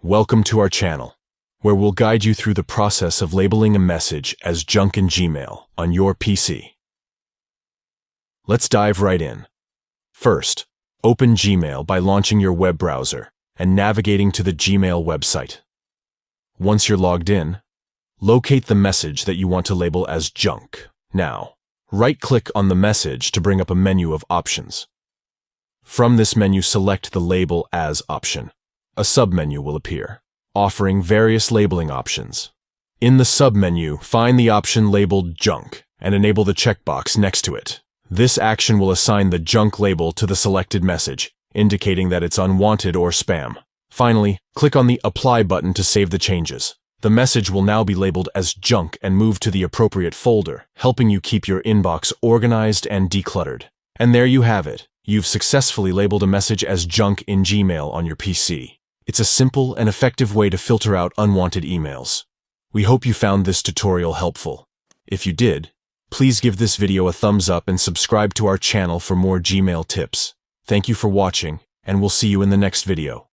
Welcome to our channel, where we'll guide you through the process of labeling a message as junk in Gmail on your PC. Let's dive right in. First, open Gmail by launching your web browser and navigating to the Gmail website. Once you're logged in, locate the message that you want to label as junk. Now, right-click on the message to bring up a menu of options. From this menu, select the Label As option. A submenu will appear, offering various labeling options. In the submenu, find the option labeled Junk and enable the checkbox next to it. This action will assign the junk label to the selected message, indicating that it's unwanted or spam. Finally, click on the Apply button to save the changes. The message will now be labeled as junk and move to the appropriate folder, helping you keep your inbox organized and decluttered. And there you have it. You've successfully labeled a message as junk in Gmail on your PC. It's a simple and effective way to filter out unwanted emails. We hope you found this tutorial helpful. If you did, please give this video a thumbs up and subscribe to our channel for more Gmail tips. Thank you for watching, and we'll see you in the next video.